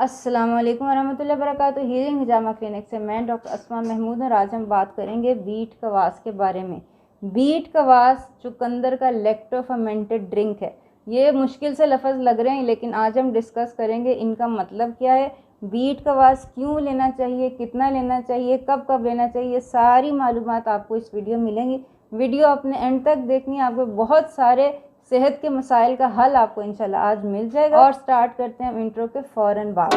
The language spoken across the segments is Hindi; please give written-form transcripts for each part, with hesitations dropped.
अस्सलाम वालेकुम वरहमतुल्लाहि वबरकातुहू। हीलिंग हिजामा क्लिनिक से मैं डॉक्टर अस्मा महमूद और आज हम बात करेंगे बीट कवास के बारे में। बीट कवास चुकंदर का लैक्टोफर्मेंटेड ड्रिंक है। ये मुश्किल से लफ्ज़ लग रहे हैं लेकिन आज हम डिस्कस करेंगे इनका मतलब क्या है, बीट कवास क्यों लेना चाहिए, कितना लेना चाहिए, कब कब लेना चाहिए, सारी मालूमात आपको इस वीडियो में मिलेंगी। वीडियो अपने एंड तक देखनी है, आपको बहुत सारे सेहत के मसाइल का हल आपको इंशाल्लाह आज मिल जाएगा। और स्टार्ट करते हैं हम इंट्रो के फ़ौरन बाद।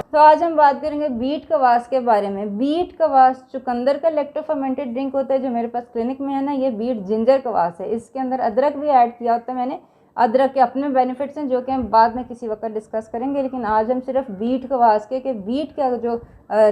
तो आज हम बात करेंगे बीट कवास के बारे में। बीट कवास चुकंदर का लैक्टोफर्मेंटेड ड्रिंक होता है जो मेरे पास क्लिनिक में है ना, ये बीट जिंजर कवास है। इसके अंदर अदरक भी ऐड किया होता है मैंने। अदरक के अपने बेनिफिट्स हैं जो कि हम बाद में किसी वक्त डिस्कस करेंगे, लेकिन आज हम सिर्फ बीट कवास के कि बीट का जो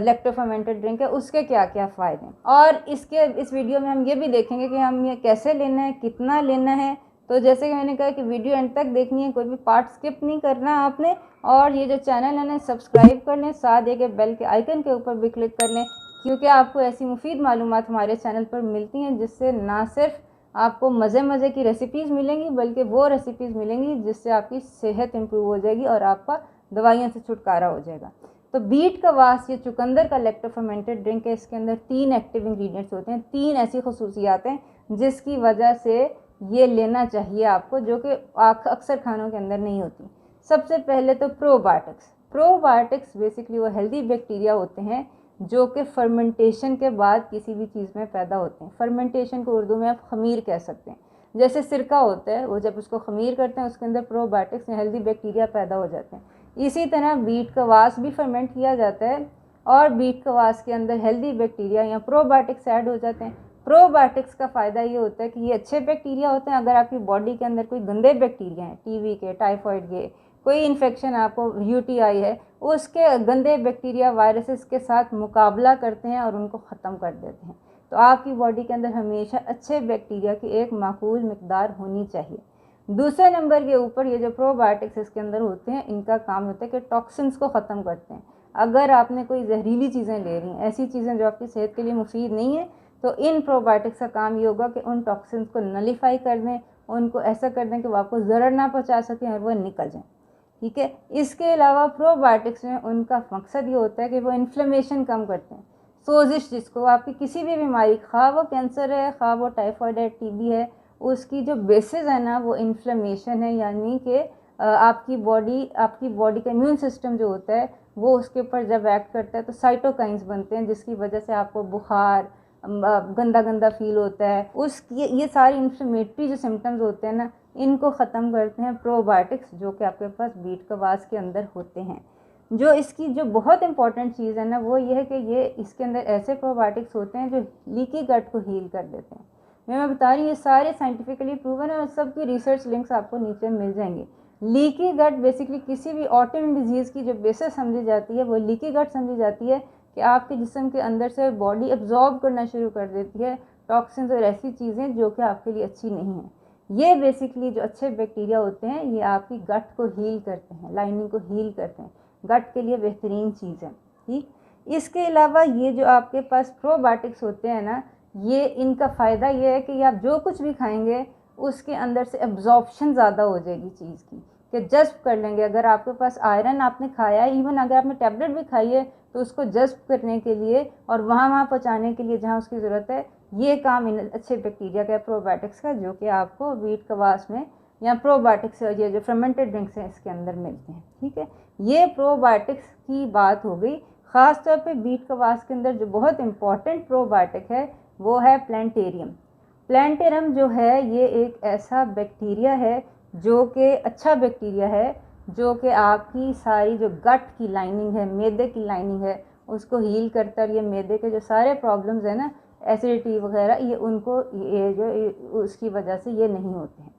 लैक्टोफर्मेंटेड ड्रिंक है उसके क्या क्या फ़ायदे हैं। और इस वीडियो में हम ये भी देखेंगे कि हम ये कैसे लेना है, कितना लेना है। तो जैसे कि मैंने कहा कि वीडियो एंड तक देखनी है, कोई भी पार्ट स्किप नहीं करना आपने। और ये जो चैनल है ना, सब्सक्राइब कर लें, साथ एक बेल के आइकन के ऊपर भी क्लिक कर लें, क्योंकि आपको ऐसी मुफीद मालूमात हमारे चैनल पर मिलती हैं जिससे ना सिर्फ आपको मज़े की रेसिपीज़ मिलेंगी बल्कि वो रेसिपीज़ मिलेंगी जिससे आपकी सेहत इम्प्रूव हो जाएगी और आपका दवाइयों से छुटकारा हो जाएगा। तो बीट कवास ये चुकंदर का लैक्टोफर्मेंटेड ड्रिंक है। इसके अंदर 3 एक्टिव इंग्रेडिएंट्स होते हैं, 3 ऐसी खसूसियात हैं जिसकी वजह से ये लेना चाहिए आपको, जो कि अक्सर खानों के अंदर नहीं होती। सबसे पहले तो प्रोबायोटिक्स बेसिकली वो हेल्दी बैक्टीरिया होते हैं जो कि फर्मेंटेशन के बाद किसी भी चीज़ में पैदा होते हैं। फर्मेंटेशन को उर्दू में आप खमीर कह सकते हैं। जैसे सिरका होता है, वो जब उसको खमीर करते हैं उसके अंदर प्रोबायोटिक्स या हेल्दी बैक्टीरिया पैदा हो जाते हैं। इसी तरह बीट कवास भी फर्मेंट किया जाता है और बीट कवास के अंदर हेल्दी बैक्टीरिया या प्रोबायोटिक्स ऐड हो जाते हैं। प्रोबायोटिक्स का फ़ायदा ये होता है कि ये अच्छे बैक्टीरिया होते हैं। अगर आपकी बॉडी के अंदर कोई गंदे बैक्टीरिया हैं, टीबी के, टाइफाइड के, कोई इन्फेक्शन, आपको यूटीआई है, उसके गंदे बैक्टीरिया वायरसेस के साथ मुकाबला करते हैं और उनको ख़त्म कर देते हैं। तो आपकी बॉडी के अंदर हमेशा अच्छे बैक्टीरिया की एक माकूल मिकदार होनी चाहिए। दूसरे नंबर के ऊपर ये जो प्रोबायोटिक्स इसके अंदर होते हैं, इनका काम होता है कि टॉक्सिन्स को ख़त्म करते हैं। अगर आपने कोई जहरीली चीज़ें ले रही हैं, ऐसी चीज़ें जो आपकी सेहत के लिए मुफीद नहीं है, तो इन प्रोबायोटिक्स का काम ये होगा कि उन टॉक्सिन्स को नलीफाई कर दें, उनको ऐसा कर दें कि वो आपको ज़रर ना पहुँचा सकें और वो निकल जाएँ। ठीक है। इसके अलावा प्रोबायोटिक्स में उनका मकसद ये होता है कि वो इन्फ्लेमेशन कम करते हैं। सोजिश, जिसको आपकी किसी भी बीमारी, खा वो कैंसर है, खा वो टाइफाइड है, टीबी है, उसकी जो बेसिस है ना वो इन्फ्लेमेशन है। यानी कि आपकी बॉडी का इम्यून सिस्टम जो होता है वो उसके ऊपर जब एक्ट करता है तो साइटोकाइंस बनते हैं जिसकी वजह से आपको बुखार, गंदा फील होता है। ये सारी इन्फ्लेमेटरी जो सिम्टम्स होते हैं ना, इनको ख़त्म करते हैं प्रोबायोटिक्स, जो कि आपके पास बीट कवास के अंदर होते हैं। जो इसकी जो बहुत इंपॉर्टेंट चीज़ है ना, वो ये है कि ये इसके अंदर ऐसे प्रोबायोटिक्स होते हैं जो लीकी गट को हील कर देते हैं। मैं बता रही हूँ, ये सारे साइंटिफिकली प्रूवन है और सबकी रिसर्च लिंक्स आपको नीचे मिल जाएंगे। लीकी गट बेसिकली किसी भी ऑटोइम्यून डिजीज़ की जो बेसिस समझी जाती है वो लीकी गट समझी जाती है कि आपके जिस्म के अंदर से बॉडी एब्जॉर्ब करना शुरू कर देती है टॉक्सिन्स और ऐसी चीज़ें जो कि आपके लिए अच्छी नहीं हैं। ये बेसिकली जो अच्छे बैक्टीरिया होते हैं ये आपकी गट को हील करते हैं, लाइनिंग को हील करते हैं, गट के लिए बेहतरीन चीज़ है। ठीक। इसके अलावा ये जो आपके पास प्रोबायोटिक्स होते हैं ना, ये इनका फ़ायदा ये है कि आप जो कुछ भी खाएंगे उसके अंदर से एब्जॉर्प्शन ज़्यादा हो जाएगी चीज़ की, कि जज़्ब कर लेंगे। अगर आपके पास आयरन आपने खाया है, इवन अगर आपने टैबलेट भी खाई है, तो उसको जज़्ब करने के लिए और वहाँ पहुँचाने के लिए जहाँ उसकी ज़रूरत है, ये काम इन अच्छे बैक्टीरिया का, प्रोबायोटिक्स का, जो कि आपको बीट कवास में या प्रोबायोटिक्स ये जो फर्मेंटेड ड्रिंक्स हैं इसके अंदर मिलते हैं। ठीक है। ये प्रोबायोटिक्स की बात हो गई। ख़ास तौर पे बीट कवास के अंदर जो बहुत इंपॉर्टेंट प्रोबायोटिक है वो है प्लैंटेरियम। प्लैंटेरियम जो है ये एक ऐसा बैक्टीरिया है जो कि अच्छा बैक्टीरिया है, जो कि आपकी सारी जो गट की लाइनिंग है, मैदे की लाइनिंग है, उसको हील करता है। और ये मैदे के जो सारे प्रॉब्लम्स हैं ना, एसिडिटी वगैरह, ये उनको उसकी वजह से ये नहीं होते हैं।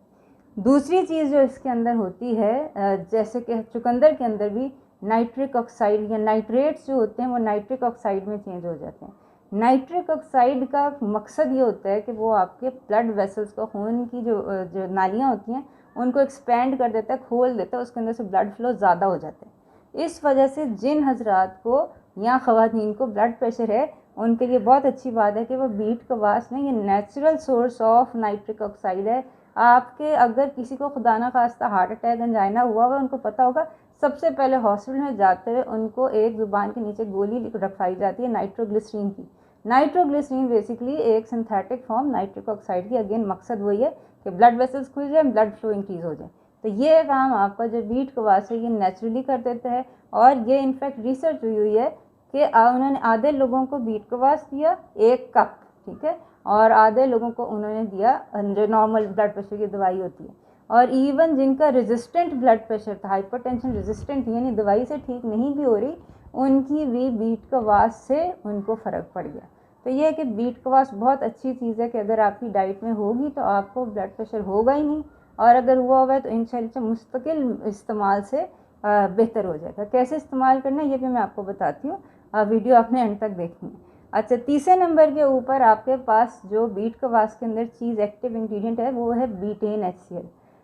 दूसरी चीज़ जो इसके अंदर होती है, जैसे कि चुकंदर के अंदर भी नाइट्रिक ऑक्साइड या नाइट्रेट्स जो होते हैं वो नाइट्रिक ऑक्साइड में चेंज हो जाते हैं। नाइट्रिक ऑक्साइड का मकसद ये होता है कि वो आपके ब्लड वेसल्स को, खून की जो नालियाँ होती हैं उनको एक्सपेंड कर देता है, खोल देता है, उसके अंदर से ब्लड फ्लो ज़्यादा हो जाता है। इस वजह से जिन हजरात को या ख़वातीन को ब्लड प्रेशर है उन के लिए बहुत अच्छी बात है कि वो बीट कवास में ये natural source of nitric oxide है। आपके अगर किसी को खुदा ना खास्ता हार्ट अटैक एंजाइना हुआ हुआ, उनको पता होगा सबसे पहले हॉस्पिटल में जाते हुए उनको एक ज़ुबान के नीचे गोली रखाई जाती है नाइट्रोग्लिसरीन की। नाइट्रोग्लिसरीन बेसिकली एक सिंथेटिक फॉर्म नाइट्रिक ऑक्साइड की। अगेन मकसद वही है कि ब्लड वेसल्स खुल जाए, ब्लड फ्लो इंक्रीज़ हो जाए। तो ये काम आपका जो बीट कवास है ये नेचुरली कर देता है। और ये इनफैक्ट रिसर्च हुई है कि उन्होंने आधे लोगों को बीट कवास दिया 1 कप, ठीक है, और आधे लोगों को उन्होंने दिया जो नॉर्मल ब्लड प्रेशर की दवाई होती है। और इवन जिनका रेजिस्टेंट ब्लड प्रेशर था, हाइपरटेंशन रेजिस्टेंट थी, यानी दवाई से ठीक नहीं भी हो रही, उनकी भी बीट कवास से उनको फ़र्क पड़ गया। तो ये है कि बीट कवास बहुत अच्छी चीज़ है कि अगर आपकी डाइट में होगी तो आपको ब्लड प्रेशर होगा ही नहीं, और अगर हुआ है तो इंशाल्लाह मुस्तकिल इस्तेमाल से बेहतर हो जाएगा। कैसे इस्तेमाल करना है ये भी मैं आपको बताती हूँ, वीडियो आपने एंड तक देखनी है। अच्छा, तीसरे नंबर के ऊपर आपके पास जो बीट कवास के अंदर चीज़ एक्टिव इंग्रेडिएंट है वो है बीटेन HCl।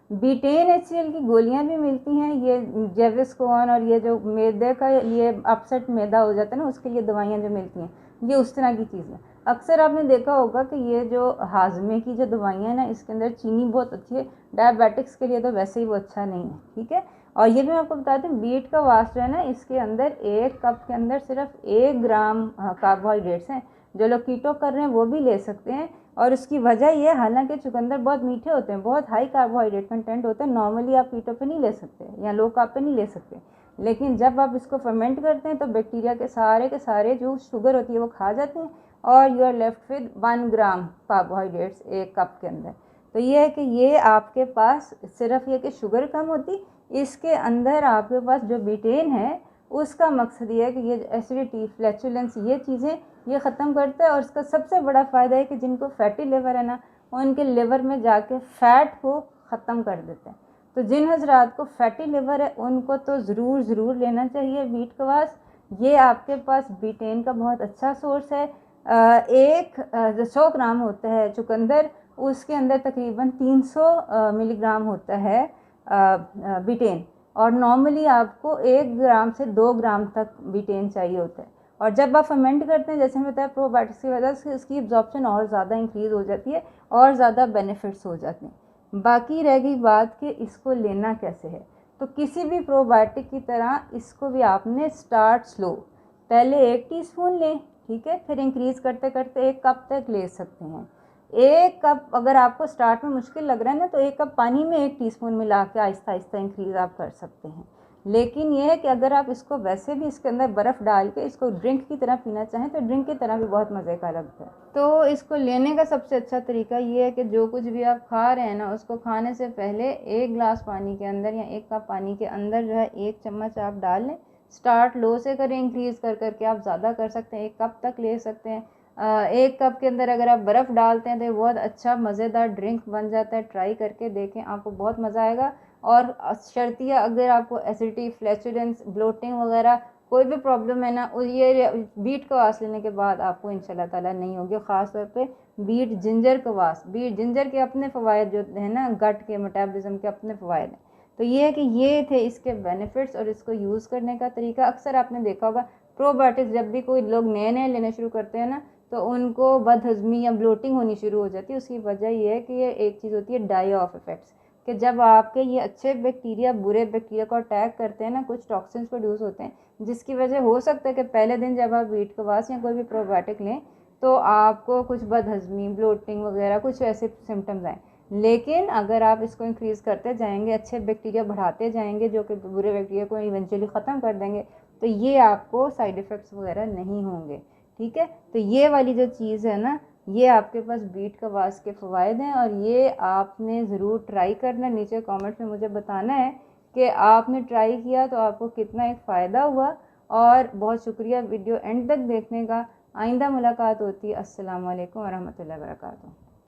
बीटेन HCl की गोलियां भी मिलती हैं। ये जेविस्कोन और ये जो मैदे का ये अपसेट मैदा हो जाता है ना, उसके लिए दवाइयाँ जो मिलती हैं, ये उस तरह की चीज़ है। अक्सर आपने देखा होगा कि ये जो हाजमे की जो दवाइयाँ हैं ना, इसके अंदर चीनी बहुत अच्छी है, डायबिटिक्स के लिए तो वैसे ही वो अच्छा नहीं है, ठीक है। और ये भी मैं आपको बताती हूँ, बीट का वास जो है ना, इसके अंदर 1 कप के अंदर सिर्फ 1 ग्राम कार्बोहाइड्रेट्स हैं। जो लोग कीटो कर रहे हैं वो भी ले सकते हैं। और उसकी वजह ये, हालांकि चुकंदर बहुत मीठे होते हैं, बहुत हाई कार्बोहाइड्रेट कंटेंट होता है, नॉर्मली आप कीटो पे नहीं ले सकते या लो कार्ब पे नहीं ले सकते, लेकिन जब आप इसको फर्मेंट करते हैं तो बैक्टीरिया के सारे जो शुगर होती है वो खा जाते हैं, और you are left with 1 gram carbohydrates 1 cup के अंदर। तो ये है कि ये आपके पास सिर्फ ये कि शुगर कम होती, इसके अंदर आपके पास जो बीटेन है उसका मकसद ये है कि ये एसिडिटी, फ्लैचुलेंस, ये चीज़ें ये ख़त्म करता है। और इसका सबसे बड़ा फ़ायदा है कि जिनको फैटी लिवर है ना, उनके लिवर में जाके फ़ैट को ख़त्म कर देते हैं। तो जिन हजरात को फैटी लिवर है उनको तो ज़रूर लेना चाहिए बीट कवास। ये आपके पास बीटेन का बहुत अच्छा सोर्स है। 100 ग्राम होता है चुकंदर, उसके अंदर तकरीबन 300 मिलीग्राम होता है बीटेन, और नॉर्मली आपको 1 ग्राम से 2 ग्राम तक बीटेन चाहिए होता है। और जब आप फर्मेंट करते हैं, जैसे मैं बताया, प्रोबायोटिक्स की वजह से इसकी एब्जॉर्प्शन और ज़्यादा इंक्रीज़ हो जाती है और ज़्यादा बेनिफिट्स हो जाते हैं। बाकी रह गई बात कि इसको लेना कैसे है, तो किसी भी प्रोबायोटिक की तरह इसको भी आपने स्टार्ट स्लो, पहले 1 टीस्पून लें, ठीक है, फिर इंक्रीज़ करते करते 1 कप तक ले सकते हैं। 1 कप अगर आपको स्टार्ट में मुश्किल लग रहा है ना, तो 1 कप पानी में 1 टीस्पून मिला के आहिस्ता आहिस्ता इंक्रीज़ आप कर सकते हैं। लेकिन यह है कि अगर आप इसको वैसे भी इसके अंदर बर्फ़ डाल के इसको ड्रिंक की तरह पीना चाहें तो ड्रिंक की तरह भी बहुत मज़े का लगता है। तो इसको लेने का सबसे अच्छा तरीका ये है कि जो कुछ भी आप खा रहे हैं ना, उसको खाने से पहले 1 गिलास पानी के अंदर या 1 कप पानी के अंदर जो है 1 चम्मच आप डाल लें। स्टार्ट लो से करें, इंक्रीज़ कर करके आप ज़्यादा कर सकते हैं, 1 कप तक ले सकते हैं। 1 कप के अंदर अगर आप बर्फ़ डालते हैं तो बहुत अच्छा मज़ेदार ड्रिंक बन जाता है। ट्राई करके देखें, आपको बहुत मज़ा आएगा। और शर्तिया अगर आपको एसिडिटी, फ्लैचुलेंस, ब्लोटिंग वगैरह कोई भी प्रॉब्लम है ना, ये बीट कवास लेने के बाद आपको इंशाल्लाह ताला नहीं होगी। ख़ास तौर पे beet ginger kvass, beet ginger के अपने फ़वाइद जो है ना, गट के मेटाबॉलिज्म के अपने फ़वाइद हैं। तो ये है कि ये थे इसके बेनिफिट्स और इसको यूज़ करने का तरीका। अक्सर आपने देखा होगा प्रोबायोटिक्स जब भी कोई लोग नए लेने शुरू करते हैं ना, तो उनको बदहज़मी या ब्लोटिंग होनी शुरू हो जाती है। उसकी वजह ये है कि ये एक चीज़ होती है डाई ऑफ इफ़ेक्ट्स, कि जब आपके ये अच्छे बैक्टीरिया बुरे बैक्टीरिया को अटैक करते हैं ना, कुछ टॉक्सिन्स प्रोड्यूस होते हैं, जिसकी वजह हो सकता है कि पहले दिन जब आप बीट कवास या कोई भी प्रोबायोटिक लें तो आपको कुछ बदहज़मी, ब्लोटिंग वगैरह कुछ ऐसे सिम्टम्स आए। लेकिन अगर आप इसको इंक्रीज़ करते जाएंगे, अच्छे बैक्टीरिया बढ़ाते जाएंगे जो कि बुरे बैक्टीरिया को इवेंचुअली ख़त्म कर देंगे, तो ये आपको साइड इफ़ेक्ट्स वगैरह नहीं होंगे, ठीक है। तो ये वाली जो चीज़ है ना, ये आपके पास बीट कवास के फ़वाइद हैं और ये आपने ज़रूर ट्राई करना। नीचे कमेंट में मुझे बताना है कि आपने ट्राई किया तो आपको कितना एक फ़ायदा हुआ। और बहुत शुक्रिया वीडियो एंड तक देखने का। आइंदा मुलाकात होती है। अस्सलाम वालेकुम व रहमतुल्लाहि व बरकातुहू।